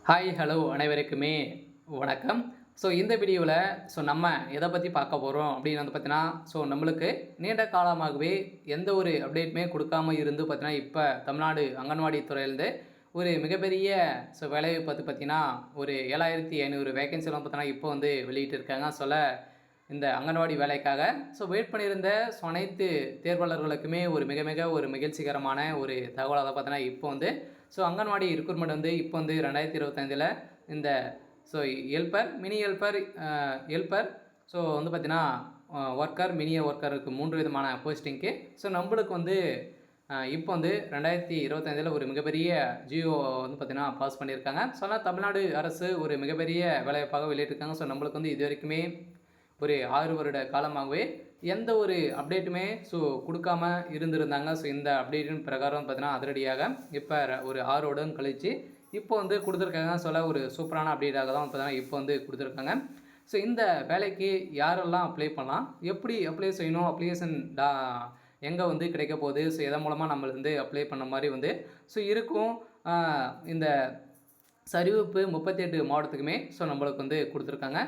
Hi hello அனைவருக்குமே வணக்கம். இந்த வீடியோவில் நம்ம எதை பற்றி பார்க்க போகிறோம் அப்படின்னு பார்த்தீங்கன்னா, நம்மளுக்கு நீண்ட காலமாகவே எந்த ஒரு அப்டேட்டுமே கொடுக்காம இருந்து பார்த்தீங்கன்னா, இப்போ தமிழ்நாடு அங்கன்வாடி துறையிலேருந்து ஒரு மிகப்பெரிய வேலைவாய்ப்பு பார்த்தீங்கன்னா, ஒரு 7500 வேகன்சிலாம் பார்த்தீங்கன்னா இப்போ வெளியிட்டிருக்காங்க. இந்த அங்கன்வாடி வேலைக்காக வெயிட் பண்ணியிருந்த அனைத்து தேர்வாளர்களுக்குமே ஒரு மிக மிக ஒரு மகிழ்ச்சிகரமான ஒரு தகவலாக பார்த்தீங்கன்னா, இப்போ அங்கன்வாடி ரெக்ரூட்மெண்ட் இப்போ 2025 இந்த ஹெல்ப்பர், மினி ஹெல்ப்பர், ஹெல்ப்பர் பார்த்தீங்கன்னா ஒர்க்கர், மினி ஒர்க்கருக்கு 3 விதமான போஸ்டிங்க்கு நம்மளுக்கு இப்போ 2025 ஒரு மிகப்பெரிய ஜியோ பார்த்தீங்கன்னா பாஸ் பண்ணியிருக்காங்க. தமிழ்நாடு அரசு ஒரு மிகப்பெரிய வேலைவாய்ப்பாக வெளியிட்டிருக்காங்க. நம்மளுக்கு இது வரைக்குமே ஒரு 6 வருட காலமாகவே எந்த ஒரு அப்டேட்டுமே கொடுக்காம இருந்திருந்தாங்க. இந்த அப்டேட்டின் பிரகாரம் பார்த்தீங்கன்னா அதிரடியாக இப்போ ஒரு 6 வருடம் கழித்து இப்போ கொடுத்துருக்காங்க. ஒரு சூப்பரான அப்டேட்டாக தான் பார்த்தீங்கன்னா இப்போ கொடுத்துருக்காங்க. இந்த வேலைக்கு யாரெல்லாம் அப்ளை பண்ணலாம், எப்படி அப்ளை செய்யணும், அப்ளிகேஷன் எங்கே கிடைக்க போகுது, எதன் மூலமாக நம்ம அப்ளை பண்ண மாதிரி இருக்கும். இந்த அறிவிப்பு 38 மாவட்டத்துக்குமே நம்மளுக்கு கொடுத்துருக்காங்க.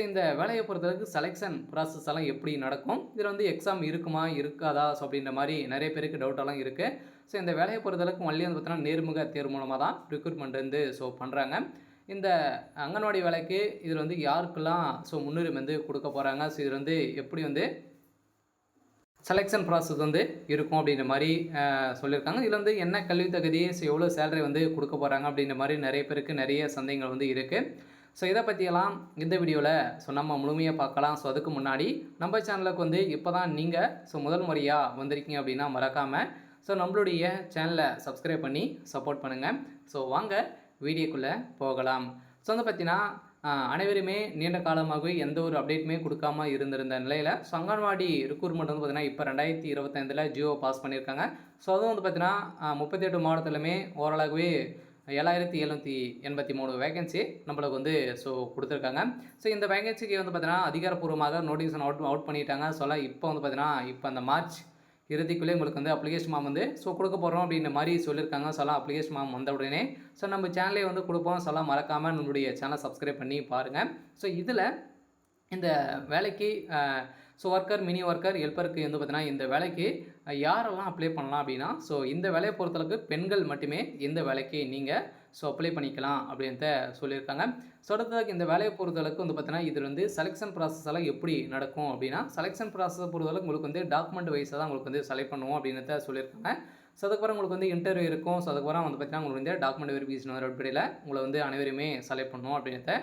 இந்த வேலையை பொறுத்தளவுக்கு செலெக்ஷன் ப்ராசஸ் எல்லாம் எப்படி நடக்கும், இதில் எக்ஸாம் இருக்குமா இருக்காதா அப்படின்ற மாதிரி நிறைய பேருக்கு டவுட்டெல்லாம் இருக்குது. இந்த வேலையை பொறுத்தளவுக்கு ஒன்லி பார்த்தீங்கன்னா நேர்முக தேர்வு மூலமாக தான் ரெக்ரூட்மெண்ட் பண்ணுறாங்க. இந்த அங்கன்வாடி வேலைக்கு இதில் யாருக்கெல்லாம் முன்னுரிமை கொடுக்க போகிறாங்க, இதில் எப்படி செலெக்ஷன் ப்ராசஸ் இருக்கும் அப்படின்ற மாதிரி சொல்லியிருக்காங்க. இதில் என்ன கல்வி தகுதி, எவ்வளோ சேலரி கொடுக்க போகிறாங்க அப்படின்ற மாதிரி நிறைய பேருக்கு நிறைய சந்தேகங்கள் இருக்குது. இதை பற்றியெல்லாம் இந்த வீடியோவில் நம்ம முழுமையாக பார்க்கலாம். அதுக்கு முன்னாடி நம்ம சேனலுக்கு இப்போ தான் நீங்கள் முதல் முறையாக வந்திருக்கீங்க அப்படின்னா மறக்காமல் நம்மளுடைய சேனலை சப்ஸ்கிரைப் பண்ணி சப்போர்ட் பண்ணுங்கள். வாங்க வீடியோக்குள்ளே போகலாம். பார்த்தீங்கன்னா அனைவருமே நீண்ட காலமாகவே எந்த ஒரு அப்டேட்டுமே கொடுக்காம இருந்திருந்த நிலையில் அங்கன்வாடி ரெக்ரூட்மெண்ட் பார்த்தீங்கன்னா இப்போ 2025 ஜியோ பாஸ் பண்ணியிருக்காங்க. அதுவும் பார்த்தீங்கன்னா 38 மாவட்டத்திலுமே ஓரளவுவே 7783 வேகன்சி நம்மளுக்கு கொடுத்துருக்காங்க. இந்த வேகன்சிக்கு பார்த்தீங்கன்னா அதிகாரப்பூர்வமாக நோட்டீஸ் அவுட் பண்ணிட்டாங்க. இப்போ பார்த்தீங்கன்னா இப்போ அந்த மார்ச் இறுதிக்குள்ளே உங்களுக்கு அப்ளிகேஷன் ஃபார்ம் கொடுக்க போகிறோம் அப்படின்ற மாதிரி சொல்லியிருக்காங்க. அப்ளிகேஷன் ஃபார்ம் வந்த உடனே நம்ம சேனலே கொடுப்போம். மறக்காமல் நம்மளுடைய சேனலை சப்ஸ்கிரைப் பண்ணி பாருங்கள். இதில் இந்த வேலைக்கு ஒர்க்கர், மினி ஒர்க்கர், ஹெல்ப்பருக்கு பார்த்தீங்கன்னா இந்த வேலைக்கு யாரெல்லாம் அப்ளை பண்ணலாம் அப்படின்னா இந்த வேலையை பொறுத்தளவுக்கு பெண்கள் மட்டுமே இந்த வேலைக்கு நீங்கள் அப்ளை பண்ணிக்கலாம் அப்படின்ட்டு சொல்லியிருக்காங்க. அடுத்ததாக இந்த வேலையை பொறுத்தளவுக்கு பார்த்தீங்கன்னா இது செலெக்ஷன் ப்ராசஸ் எல்லாம் எப்படி நடக்கும் அப்படின்னா, செலெக்ஷன் ப்ராசஸ் பொறுத்தளவுக்கு உங்களுக்கு டாக்குமெண்ட் வைஸாக தான் உங்களுக்கு செலக்ட் பண்ணுவோம் அப்படின்றத சொல்லியிருக்காங்க. அதுக்கப்புறம் உங்களுக்கு இன்டர்வியூ இருக்கும். அதுக்கப்புறம் பார்த்தீங்கன்னா உங்களுக்கு டாக்குமெண்ட் வெரிஃபிகேஷன் அடிப்படையில் உங்களை அனைவருமே செலக்ட் பண்ணுவோம் அப்படின்றத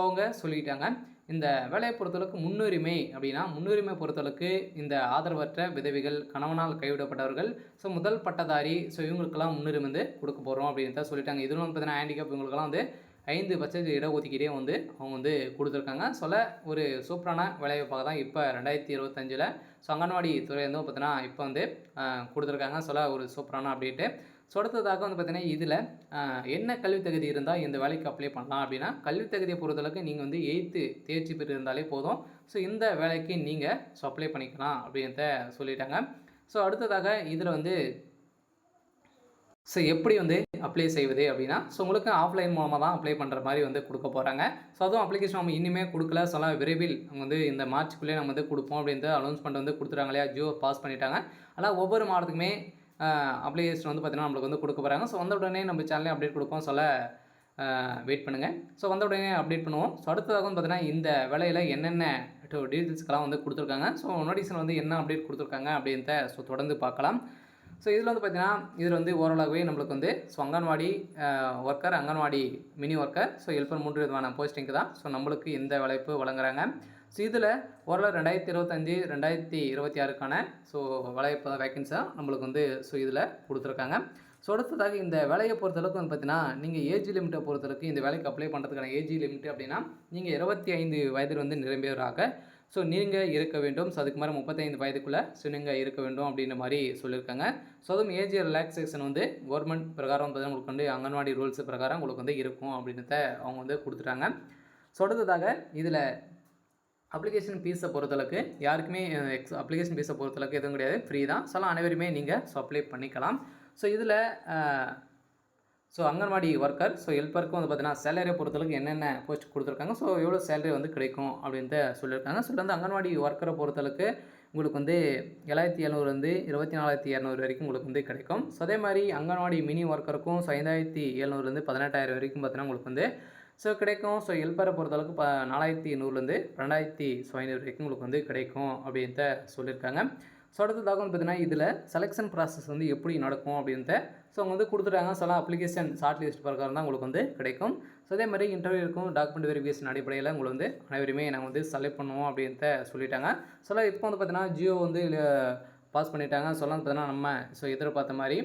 அவங்க சொல்லிட்டாங்க. இந்த வேலையை பொறுத்தளவுக்கு முன்னுரிமை அப்படின்னா, முன்னுரிமை பொறுத்தளவுக்கு இந்த ஆதரவற்ற விதவைகள், கணவனால் கைவிடப்பட்டவர்கள், முதல் பட்டதாரி, இவங்களுக்கெல்லாம் முன்னுரிமை கொடுக்க போகிறோம் அப்படின்னு சொல்லிட்டாங்க. இதில் பார்த்தீங்கன்னா ஹேண்டிகேப் இவங்களுக்கெல்லாம் 5% இடஒதுக்கீடே அவங்க கொடுத்துருக்காங்க. ஒரு சூப்பரான வேலைவாய்ப்பாக தான் இப்போ 2025 அங்கன்வாடி துறை பார்த்தீங்கன்னா இப்போ கொடுத்துருக்காங்க. ஒரு சூப்பரான அப்டேட்டு. அடுத்ததாக பார்த்தீங்கன்னா இதில் என்ன கல்வி தகுதி இருந்தால் இந்த வேலைக்கு அப்ளை பண்ணலாம் அப்படின்னா, கல்வி தகுதியை பொறுத்தளவுக்கு நீங்கள் 8th தேர்ச்சி பெற்று இருந்தாலே போதும். இந்த வேலைக்கு நீங்கள் அப்ளை பண்ணிக்கலாம் அப்படின்றத சொல்லிட்டாங்க. அடுத்ததாக இதில் எப்படி அப்ளை செய்வது அப்படின்னா, உங்களுக்கு ஆஃப்லைன் மூலமாக தான் அப்ளை பண்ணுற மாதிரி கொடுக்க போகிறாங்க. அதுவும் அப்ளிகேஷன் நம்ம இன்னுமே கொடுக்கல. விரைவில் அவங்க இந்த மார்ச்சுக்குள்ளே நம்ம கொடுப்போம் அப்படின்ட்டு அனௌன்ஸ்மெண்ட் கொடுத்துறாங்க இல்லையா, ஜியோ பாஸ் பண்ணிட்டாங்க. ஆனால் ஒவ்வொரு மாதத்துக்குமே அப்ளிகேஷன் பார்த்தீங்கன்னா நம்மளுக்கு கொடுக்க போகிறாங்க. வந்த உடனே நம்ம சேனலே அப்டேட் கொடுப்போம். வெயிட் பண்ணுங்கள். வந்த உடனே அப்டேட் பண்ணுவோம். அடுத்ததாக பார்த்தீங்கன்னா இந்த வேலையில் என்னென்ன டீட்டெயில்ஸ்க்கெல்லாம் கொடுத்துருக்காங்க, நோட்டீஸில் என்ன அப்டேட் கொடுத்துருக்காங்க அப்படின்ட்டு தொடர்ந்து பார்க்கலாம். இதில் பார்த்தீங்கன்னா இதில் ஓரளவுவே நம்மளுக்கு anganwadi worker, anganwadi mini worker, helper 3 விதமான போஸ்டிங்க்கு தான் நம்மளுக்கு இந்த வேலைப்பு வழங்குறாங்க. இதில் ஓரளவு 2025, 2026க்கான வேலைவாய்ப்பு வேக்கன்ஸாக நம்மளுக்கு இதில் கொடுத்துருக்காங்க. அடுத்ததாக இந்த வேலையை பொறுத்தளவுக்கு பார்த்தீங்கன்னா, நீங்கள் ஏஜ் லிமிட்டை பொறுத்தளவுக்கு இந்த வேலைக்கு அப்ளை பண்ணுறதுக்கான ஏஜ் லிமிட் அப்படின்னா, நீங்கள் 25 வயதில் நிரம்பியவராக நீங்கள் இருக்க வேண்டும். அதுக்கு மாதிரி 35 வயதுக்குள்ளே நீங்கள் இருக்க வேண்டும் அப்படின்ற மாதிரி சொல்லியிருக்காங்க. அதுவும் ஏஜ் ரிலாக்ஸேஷன் கவர்மெண்ட் பிரகாரம் பார்த்தீங்கன்னா உங்களுக்கு அங்கன்வாடி ரூல்ஸ் பிரகாரம் உங்களுக்கு இருக்கும் அப்படின்றத அவங்க கொடுத்துட்டாங்க. அடுத்ததாக இதில் அப்ளிகேஷன் ஃபீஸை பொறுத்தளவுக்கு யாருக்குமே அப்ளிகேஷன் ஃபீஸை பொறுத்தளவுக்கு எதுவும் கிடையாது, ஃப்ரீ தான். அனைவருமே நீங்கள் அப்ளை பண்ணிக்கலாம். இதில் ஸோ அங்கன்வாடி ஒர்க்கர், ஸோ ஹெல்ப்பருக்கும் வந்து பார்த்தீங்கன்னா சேலரியை பொறுத்தளவுக்கு என்னென்ன போஸ்ட் கொடுத்துருக்காங்க, ஸோ எவ்வளோ சேலரி வந்து கிடைக்கும் அப்படின்ட்டு சொல்லியிருக்காங்க. ஸோ வந்து அங்கன்வாடி ஒர்க்கரை பொறுத்தளவுக்கு உங்களுக்கு வந்து 7,700 24,200 வரைக்கும் உங்களுக்கு வந்து கிடைக்கும். ஸோ அதே மாதிரி அங்கன்வாடி மினி ஒர்க்கருக்கும் 5,700 18,000 வரைக்கும் பார்த்தீங்கன்னா உங்களுக்கு வந்து ஸோ கிடைக்கும். ஸோ ஹெல்ப்பரை பொறுத்தளவுக்கு 4,800 2,500 வரைக்கும் உங்களுக்கு வந்து கிடைக்கும் அப்படின்ட்டு சொல்லியிருக்காங்க. ஸோ அடுத்ததாக வந்து பார்த்தீங்கன்னா இதில் செலெக்ஷன் ப்ராசஸ் வந்து எப்படி நடக்கும் அப்படின்ட்டு ஸோ அவங்க வந்து கொடுத்துட்டாங்க. சில அப்ளிகேஷன் ஷார்ட் லிஸ்ட் பிரகாரம் தான் உங்களுக்கு வந்து கிடைக்கும். ஸோ அதே மாதிரி இன்டர்வியூ இருக்கும். டாக்குமெண்ட் வெரிஃபிகேஷன் அடிப்படையில் உங்களை வந்து அனைவருமே நாங்கள் வந்து செலக்ட் பண்ணுவோம் அப்படின்ட்டு சொல்லிட்டாங்க. ஸோ இப்போ வந்து பார்த்தீங்கன்னா ஜியோ வந்து பாஸ் பண்ணிட்டாங்க. சொல்லலாம் பார்த்தீங்கன்னா நம்ம ஸோ எதிர்பார்த்த மாதிரி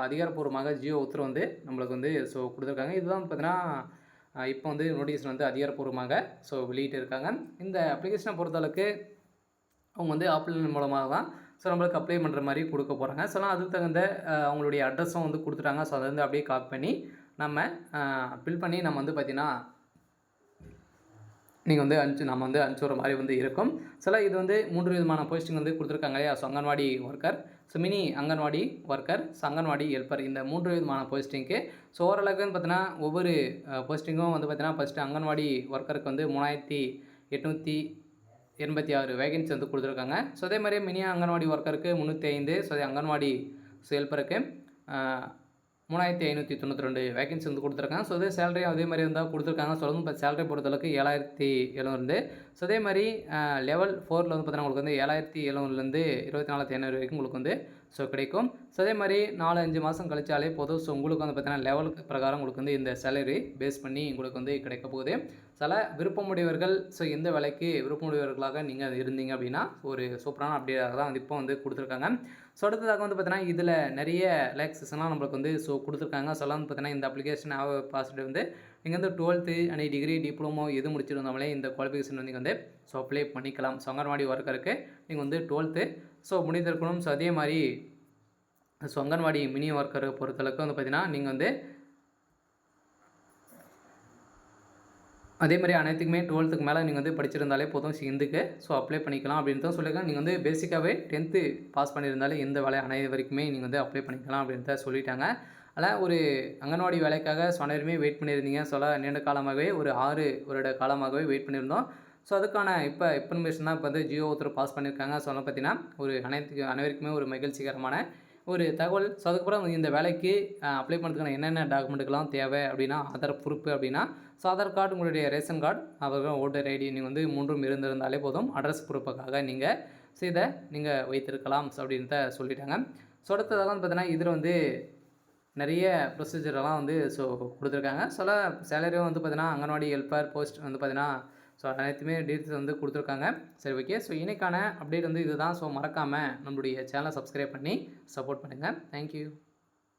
அதிகாரப்பூர்வமாக ஜியோ உத்தரவு வந்து நம்மளுக்கு வந்து ஸோ கொடுத்துருக்காங்க. இதுதான் பார்த்தீங்கன்னா இப்போ வந்து நோட்டீஸ் வந்து அதிகாரப்பூர்வமாக ஸோ வெளியிட்டு இருக்காங்க. இந்த அப்ளிகேஷனை பொறுத்தளவுக்கு அவங்க வந்து ஆப்லைன் மூலமாக தான் ஸோ நம்மளுக்கு அப்ளை பண்ணுற மாதிரி கொடுக்க போகிறாங்க. ஸோ அதுக்கு தகுந்த அவங்களுடைய அட்ரஸும் வந்து கொடுத்துட்டாங்க. ஸோ அதை வந்து அப்படியே காப்பி பண்ணி நம்ம ஃபில் பண்ணி நம்ம வந்து பார்த்திங்கன்னா நீங்கள் வந்து நம்ம வந்து அனுப்பிச்சுடுற மாதிரி வந்து இருக்கும். சில இது வந்து 3 விதமான போஸ்டிங் வந்து கொடுத்துருக்காங்க இல்லையா. So anganwadi worker, so mini anganwadi worker, so anganwadi helper, இந்த 3 விதமான போஸ்டிங்க்கு ஸோ ஓரளவுக்குன்னு பார்த்தீங்கன்னா ஒவ்வொரு போஸ்டிங்கும் வந்து பார்த்தீங்கன்னா ஃபஸ்ட்டு அங்கன்வாடி ஒர்க்கருக்கு வந்து 3,886 வேகன்சி வந்து கொடுத்துருக்காங்க. ஸோ அதே மாதிரி மினி அங்கன்வாடி ஒர்க்கருக்கு 305, ஸோ அதே அங்கன்வாடி ஹெல்ப்பருக்கு 3,592 வேகன்சி வந்து கொடுத்துருக்காங்க. ஸோ அதே சேலரியும் அதே மாதிரி இருந்தால் கொடுத்துருக்காங்க. ஸோ வந்து இப்போ சேலரி பொறுத்தளவுக்கு 7,700. ஸோ அதே மாதிரி லெவல் 4ல் வந்து பார்த்தீங்கன்னா உங்களுக்கு வந்து 7,700 24,500 வரைக்கும் உங்களுக்கு வந்து ஸோ கிடைக்கும். ஸோ அதே மாதிரி 4-5 மாதம் கழிச்சாலே போதும். ஸோ உங்களுக்கு வந்து பார்த்தீங்கன்னா லெவலுக்கு பிரகாரம் உங்களுக்கு வந்து இந்த சேலரி பேஸ் பண்ணி உங்களுக்கு வந்து கிடைக்க போகுது. சில விருப்பமுடையவர்கள் ஸோ எந்த வேலைக்கு விருப்பமுடையவர்களாக நீங்கள் இருந்தீங்க அப்படின்னா ஒரு சூப்பரான அப்டேட்டாக தான் வந்து இப்போ வந்து கொடுத்துருக்காங்க. ஸோ அடுத்ததாக வந்து பார்த்தீங்கன்னா இதில் நிறைய ரிலாக்ஸேஷன்லாம் நம்மளுக்கு வந்து ஸோ கொடுத்துருக்காங்க. ஸோ வந்து பார்த்தீங்கன்னா இந்த அப்ளிகேஷன் பாசிட்டிவ் வந்து நீங்கள் வந்து 12th அண்ட் டிகிரி டிப்ளமோ எது முடிச்சிருந்தாலே இந்த குவாலிஃபிகேஷன் வந்து நீங்கள் வந்து ஸோ அப்ளை பண்ணிக்கலாம். ஸோ அங்கன்வாடி ஒர்க்கருக்கு நீங்கள் வந்து 12th ஸோ முடிந்திருக்கணும். ஸோ அதே மாதிரி ஸோ அங்கன்வாடி மினி ஒர்க்கரை பொறுத்தளவுக்கு வந்து பார்த்தீங்கன்னா நீங்கள் வந்து அதே மாதிரி அனைத்துக்குமே 12க்கு மேலே நீங்கள் வந்து படிச்சிருந்தாலே போதும் இதுக்கு ஸோ அப்ளை பண்ணிக்கலாம் அப்படின்னு தான் சொல்லியிருக்காங்க. நீங்கள் வந்து பேசிக்காகவே 10th பாஸ் பண்ணியிருந்தாலே எந்த வேலை அனைவருக்குமே நீங்கள் வந்து அப்ளை பண்ணிக்கலாம் அப்படின்னு தான் சொல்லிட்டாங்க. ஆனால் ஒரு அங்கன்வாடி வேலைக்காக அனைவருமே வெயிட் பண்ணியிருந்தீங்க. நீண்ட காலமாகவே ஒரு 6 வருட காலமாகவே வெயிட் பண்ணியிருந்தோம். ஸோ அதுக்கான இப்போ இன்ஃபர்மேஷன் தான் இப்போ வந்து ஜியோ ஒருத்தர் பாஸ் பண்ணியிருக்காங்க. ஸோ அதனால் பார்த்தீங்கன்னா ஒரு அனைவருக்குமே ஒரு மகிழ்ச்சிகரமான ஒரு தகவல். ஸோ அதுக்கப்புறம் இந்த வேலைக்கு அப்ளை பண்ணுறதுக்கான என்னென்ன டாக்குமெண்ட்டுக்கெல்லாம் தேவை அப்படின்னா ஆதார் ப்ரூஃப் அப்படின்னா ஸோ ஆதார் கார்டு, உங்களுடைய ரேஷன் கார்டு, அப்புறம் ஓட்டர் ஐடி நீங்கள் வந்து 3ம் இருந்திருந்தாலே போதும். அட்ரஸ் ப்ரூஃபுக்காக நீங்கள் ஸோ இதை நீங்கள் வைத்திருக்கலாம் அப்படின்ட்டு சொல்லிட்டாங்க. ஸோ அடுத்ததாக வந்து பார்த்தீங்கன்னா இதில் வந்து நிறைய ப்ரொசீஜரெல்லாம் வந்து ஸோ கொடுத்துருக்காங்க. சில சேலரியும் வந்து பார்த்தீங்கன்னா அங்கன்வாடி ஹெல்ப்பர் போஸ்ட் வந்து பார்த்தீங்கன்னா ஸோ அனைத்துமே டீட்டெயில்ஸ் வந்து கொடுத்துருக்காங்க. சரி, ஓகே. ஸோ இன்னைக்கான அப்டேட் வந்து இதுதான். ஸோ மறக்காமல் நம்மளுடைய சேனலை சப்ஸ்கிரைப் பண்ணி சப்போர்ட் பண்ணுங்கள். தேங்க்யூ.